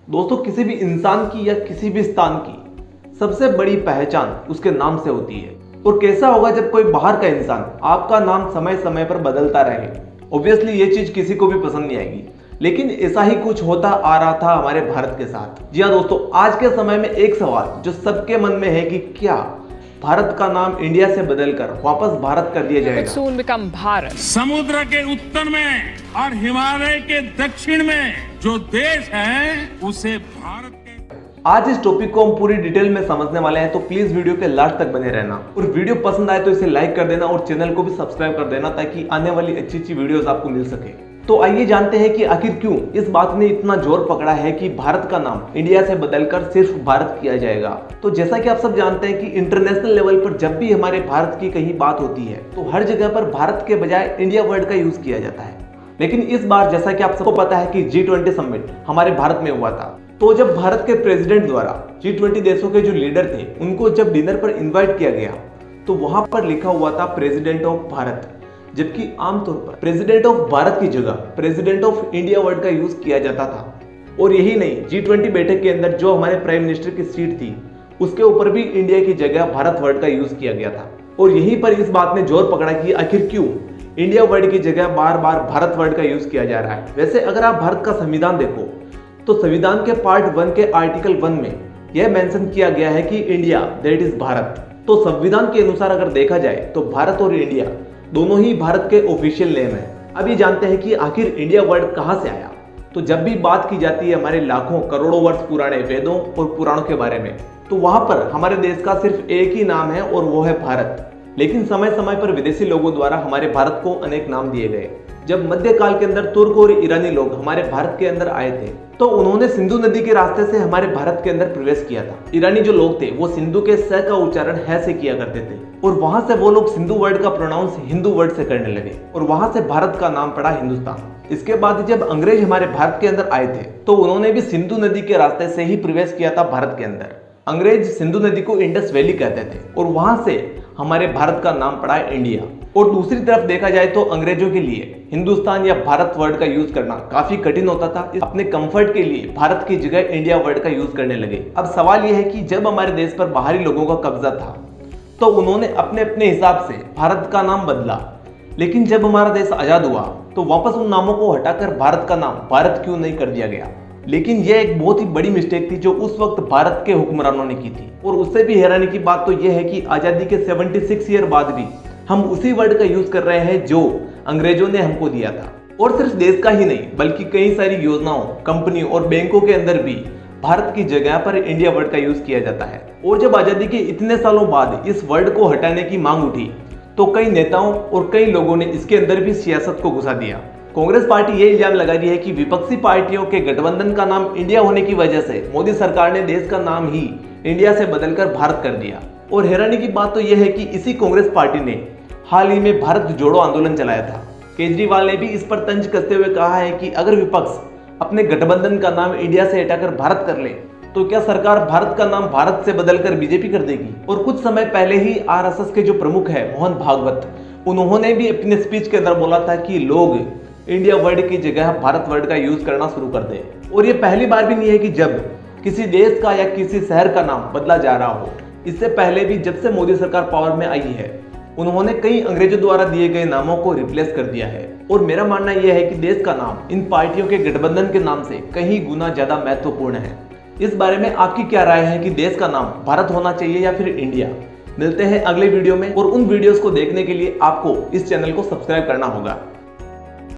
दोस्तों, किसी भी इंसान की या किसी भी स्थान की सबसे बड़ी पहचान उसके नाम से होती है। और कैसा होगा जब कोई बाहर का इंसान आपका नाम समय समय पर बदलता रहे। ऑब्वियसली ये चीज किसी को भी पसंद नहीं आएगी, लेकिन ऐसा ही कुछ होता आ रहा था हमारे भारत के साथ। जी हाँ दोस्तों, आज के समय में एक सवाल जो सबके मन में है कि क्या भारत का नाम इंडिया से बदलकर वापस भारत कर दिया जाएगा। समुद्र के उत्तर में और हिमालय के दक्षिण में जो देश है उसे भारत के। आज इस टॉपिक को हम पूरी डिटेल में समझने वाले हैं, तो प्लीज वीडियो के लास्ट तक बने रहना। और वीडियो पसंद आए तो इसे लाइक कर देना और चैनल को भी सब्सक्राइब कर देना ताकि आने वाली अच्छी वीडियोस आपको मिल सके। तो आइए जानते हैं कि आखिर क्यों इस बात ने इतना जोर पकड़ा है कि भारत का नाम इंडिया से बदलकर सिर्फ भारत किया जाएगा। तो जैसा कि आप सब जानते हैं कि इंटरनेशनल लेवल पर जब भी हमारे भारत की कहीं बात होती है तो हर जगह पर भारत के बजाय इंडिया वर्ड का यूज किया जाता है। लेकिन इस बार जैसा कि आप सबको पता है कि G20 समिट हमारे भारत में हुआ था, तो जब भारत के प्रेसिडेंट द्वारा G20 देशों के जो लीडर थे उनको जब डिनर पर इन्वाइट किया गया तो वहां पर लिखा हुआ था प्रेसिडेंट ऑफ भारत, जबकि आमतौर पर प्रेसिडेंट ऑफ भारत की जगह प्रेसिडेंट ऑफ इंडिया वर्ड का यूज किया जाता था। और यही नहीं, G20 बैठक के अंदर जो हमारे प्राइम मिनिस्टर की सीट थी उसके ऊपर भी इंडिया की जगह भारत वर्ड का यूज किया गया था। और यहीं पर इस बात ने जोर पकड़ा कि आखिर क्यों इंडिया वर्ड की जगह बार बार भारत वर्ड का यूज किया जा रहा है। वैसे अगर आप भारत का संविधान देखो तो संविधान के पार्ट 1 के आर्टिकल 1 में यह मेंशन किया गया है कि इंडिया दैट इज भारत। तो संविधान के अनुसार अगर देखा जाए तो भारत और इंडिया दोनों ही भारत के ऑफिशियल नेम है। अब ये जानते हैं कि आखिर इंडिया वर्ड कहां से आया। तो जब भी बात की जाती है हमारे लाखों करोड़ों वर्ष पुराने वेदों और पुराणों के बारे में, तो वहां पर हमारे देश का सिर्फ एक ही नाम है और वो है भारत। लेकिन समय समय पर विदेशी लोगों द्वारा हमारे भारत को अनेक नाम दिए गए। जब मध्यकाल के अंदर तुर्क और ईरानी लोग हमारे भारत के अंदर आए थे तो उन्होंने सिंधु नदी के रास्ते से हमारे भारत के अंदर प्रवेश किया था। ईरानी जो लोग थे वो सिंधु के स का उच्चारण है से किया करते थे और वहां से वो लोग सिंधु वर्ड का प्रोनाउंस हिंदू वर्ड से करने लगे और वहां से भारत का नाम पड़ा हिंदुस्तान। इसके बाद जब अंग्रेज हमारे भारत के अंदर आए थे तो उन्होंने भी सिंधु नदी के रास्ते से ही प्रवेश किया था भारत के अंदर। अंग्रेज सिंधु नदी को इंडस वैली कहते थे और वहां से हमारे भारत का नाम पड़ा है इंडिया। और दूसरी तरफ देखा जाए तो अंग्रेजों के लिए हिंदुस्तान या भारत वर्ड का यूज करना काफी कठिन होता था। अपने कंफर्ट के लिए भारत की जगह इंडिया वर्ड का यूज करने लगे। अब सवाल यह है कि जब हमारे देश पर बाहरी लोगों का कब्जा था तो उन्होंने अपने अपने हिसाब से भारत का नाम बदला, लेकिन जब हमारा देश आजाद हुआ तो वापस उन नामों को हटाकर भारत का नाम भारत क्यों नहीं कर दिया गया। लेकिन यह एक बहुत ही बड़ी मिस्टेक थी जो उस वक्त भारत के हुक्मरानों ने की थी। और उससे भी हैरानी की बात तो यह है कि आजादी के 76 ईयर बाद भी हम उसी वर्ड का यूज कर रहे हैं जो अंग्रेजों ने हमको दिया था। और सिर्फ देश का ही नहीं बल्कि कई सारी योजनाओं, कंपनियों और बैंकों के अंदर भी भारत की जगह पर इंडिया वर्ड का यूज किया जाता है। और जब आजादी के इतने सालों बाद इस वर्ड को हटाने की मांग उठी तो कई नेताओं और कई लोगों ने इसके अंदर भी सियासत को घुसा दिया। कांग्रेस पार्टी ये इल्जाम लगा रही है कि विपक्षी पार्टियों के गठबंधन का नाम इंडिया होने की वजह से मोदी सरकार ने देश का नाम ही इंडिया से बदलकर भारत कर दिया। और हैरानी की बात तो यह है कि इसी कांग्रेस पार्टी ने हाल ही में भारत जोड़ो आंदोलन चलाया था। केजरीवाल ने भी इस पर तंज कसते हुए कहा है कि अगर विपक्ष अपने गठबंधन का नाम इंडिया से हटाकर भारत कर ले तो क्या सरकार भारत का नाम भारत से बदलकर बीजेपी कर देगी। और कुछ समय पहले ही आरएसएस के जो प्रमुख है मोहन भागवत, उन्होंने भी अपने स्पीच के अंदर बोला था कि लोग इंडिया वर्ड की जगह भारत वर्ड का यूज करना शुरू कर दें। और ये पहली बार भी नहीं है कि जब किसी देश का या किसी शहर का नाम बदला जा रहा हो। इससे पहले भी जब से मोदी सरकार पावर में आई है उन्होंने कई अंग्रेजों द्वारा दिए गए नामों को रिप्लेस कर दिया है। और मेरा मानना यह है कि देश का नाम इन पार्टियों के गठबंधन के नाम से कहीं गुना ज्यादा महत्वपूर्ण है। इस बारे में आपकी क्या राय है कि देश का नाम भारत होना चाहिए या फिर इंडिया। मिलते हैं अगले वीडियो में और उन वीडियोस को देखने के लिए आपको इस चैनल को सब्सक्राइब करना होगा।